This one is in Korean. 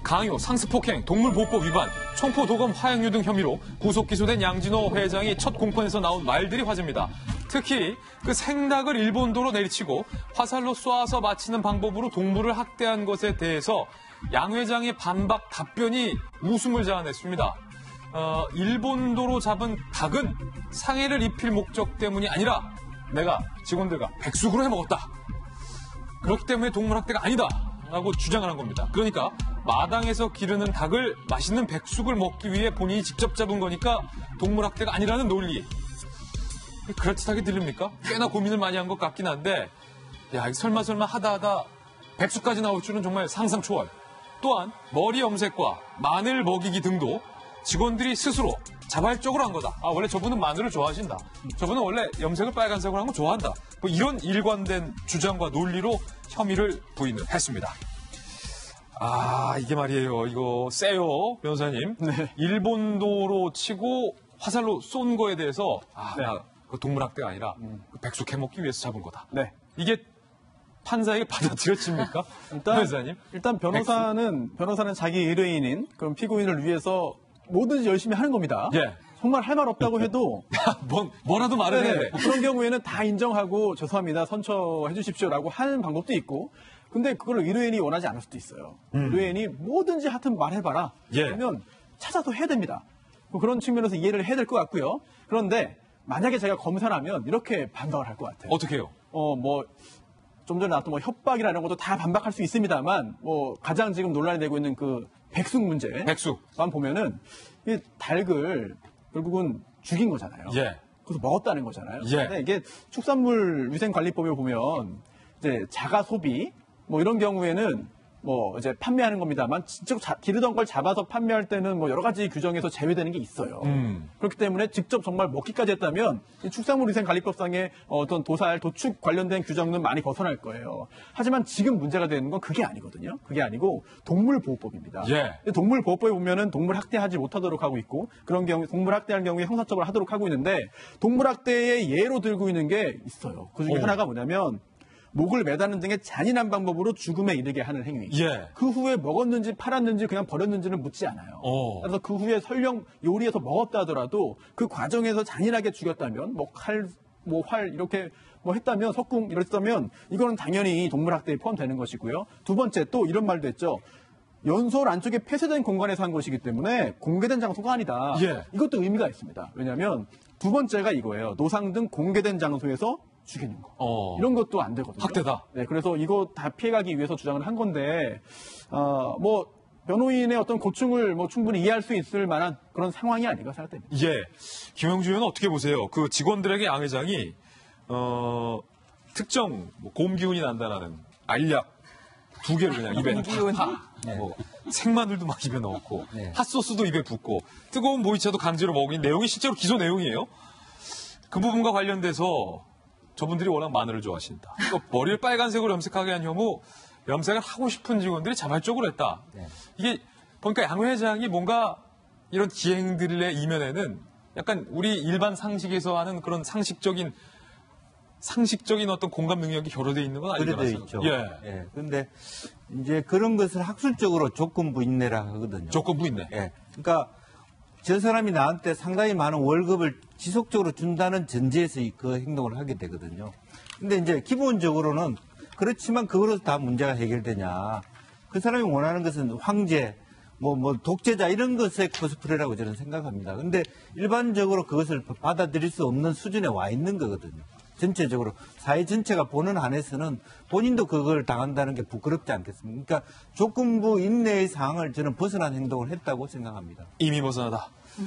강요, 상습폭행, 동물보호법 위반, 총포도검 화형유 등 혐의로 구속 기소된 양진호 회장이 첫 공판에서 나온 말들이 화제입니다. 특히 그 생닭을 일본도로 내리치고 화살로 쏴서 마치는 방법으로 동물을 학대한 것에 대해서 양 회장의 반박 답변이 웃음을 자아냈습니다. 일본도로 잡은 닭은 상해를 입힐 목적 때문이 아니라 내가 직원들과 백숙으로 해먹었다. 그렇기 때문에 동물학대가 아니다. 라고 주장을 한 겁니다. 그러니까 마당에서 기르는 닭을 맛있는 백숙을 먹기 위해 본인이 직접 잡은 거니까 동물학대가 아니라는 논리. 그럴듯하게 들립니까? 꽤나 고민을 많이 한 것 같긴 한데 야, 설마 하다 백숙까지 나올 줄은 정말 상상 초월. 또한 머리 염색과 마늘 먹이기 등도 직원들이 스스로 자발적으로 한 거다. 원래 저분은 마늘을 좋아하신다. 저분은 원래 염색을 빨간색으로 한 거 좋아한다. 뭐 이런 일관된 주장과 논리로 혐의를 부인을 했습니다. 이게 말이에요. 이거 세요, 변호사님. 네. 일본도로 치고 화살로 쏜 거에 대해서 네. 그 동물학대가 아니라 백숙 해먹기 위해서 잡은 거다. 네. 이게 판사에게 받아들여집니까? 변호사님? 일단 변호사는 자기 의뢰인인 그런 피고인을 위해서 뭐든지 열심히 하는 겁니다. 예. 정말 할 말 없다고 해도 뭐라도 말을 해야 돼. 그런 경우에는 다 인정하고 죄송합니다, 선처해 주십시오라고 하는 방법도 있고, 근데 그걸 의뢰인이 원하지 않을 수도 있어요. 의뢰인이 뭐든지 하여튼 말해봐라. 예. 그러면 찾아서 해야 됩니다. 그런 측면에서 이해를 해야 될 것 같고요. 그런데 만약에 제가 검사라면 이렇게 반박을 할 것 같아요. 어떻게 해요? 좀 전에 나왔던 혈박이라는 것도 다 반박할 수 있습니다만, 가장 지금 논란이 되고 있는 그 백숙 문제만 보면은 이 닭을 결국은 죽인 거잖아요. 예. 그래서 먹었다는 거잖아요. 예. 근데 이게 축산물 위생관리법에 보면 이제 자가 소비 이런 경우에는 이제 판매하는 겁니다만 직접 기르던 걸 잡아서 판매할 때는 여러 가지 규정에서 제외되는 게 있어요. 그렇기 때문에 직접 정말 먹기까지 했다면 이 축산물위생관리법상의 어떤 도살, 도축 관련된 규정은 많이 벗어날 거예요. 하지만 지금 문제가 되는 건 그게 아니거든요. 그게 아니고 동물보호법입니다. 예. 동물보호법에 보면은 동물 학대하지 못하도록 하고 있고, 그런 경우 동물 학대하는 경우에 형사처벌을 하도록 하고 있는데, 동물 학대의 예로 들고 있는 게 있어요. 그 중에 하나가 뭐냐면 목을 매다는 등의 잔인한 방법으로 죽음에 이르게 하는 행위. 예. 그 후에 먹었는지 팔았는지 그냥 버렸는지는 묻지 않아요. 그래서 그 후에 설령 요리해서 먹었다 하더라도 그 과정에서 잔인하게 죽였다면 활 이렇게 했다면, 석궁 이랬다면 이거는 당연히 동물학대에 포함되는 것이고요. 두 번째, 또 이런 말도 했죠. 연솔 안쪽에 폐쇄된 공간에서 한 것이기 때문에 공개된 장소가 아니다. 예. 이것도 의미가 있습니다. 왜냐하면 두 번째가 이거예요. 노상 등 공개된 장소에서 죽이는 거. 이런 것도 안 되거든요. 학대다. 네, 그래서 이거 다 피해가기 위해서 주장을 한 건데, 변호인의 어떤 고충을 충분히 이해할 수 있을 만한 그런 상황이 아닌가 생각됩니다. 예. 김영주 의원은 어떻게 보세요? 그 직원들에게 양 회장이, 특정 곰기운이 난다라는 알약 2개를 그냥 입에 생마늘도 막 입에 넣고, 핫소스도 입에 붓고, 뜨거운 보이차도 강제로 먹인 내용이 실제로 기소 내용이에요. 그 부분과 관련돼서 저분들이 워낙 마늘을 좋아하신다. 머리를 빨간색으로 염색하게 한 혐의, 염색을 하고 싶은 직원들이 자발적으로 했다. 이게 보니까 양 회장이 뭔가 이런 기행들의 이면에는 약간 우리 일반 상식에서 하는 그런 상식적인 어떤 공감 능력이 결여되어 있는 건 아닌가 그래도 있죠. 예. 그런데 이제 그런 것을 학술적으로 조건부 인내라 하거든요. 조건부 인내. 예. 그러니까 저 사람이 나한테 상당히 많은 월급을 지속적으로 준다는 전제에서 그 행동을 하게 되거든요. 근데 이제 기본적으로는 그렇지만 그거로 다 문제가 해결되냐. 그 사람이 원하는 것은 황제, 독재자 이런 것의 코스프레라고 저는 생각합니다. 근데 일반적으로 그것을 받아들일 수 없는 수준에 와 있는 거거든요. 전체적으로 사회 전체가 보는 한에서는 본인도 그걸 당한다는 게 부끄럽지 않겠습니까? 그러니까 조건부 인내의 상황을 저는 벗어난 행동을 했다고 생각합니다. 이미 벗어나다.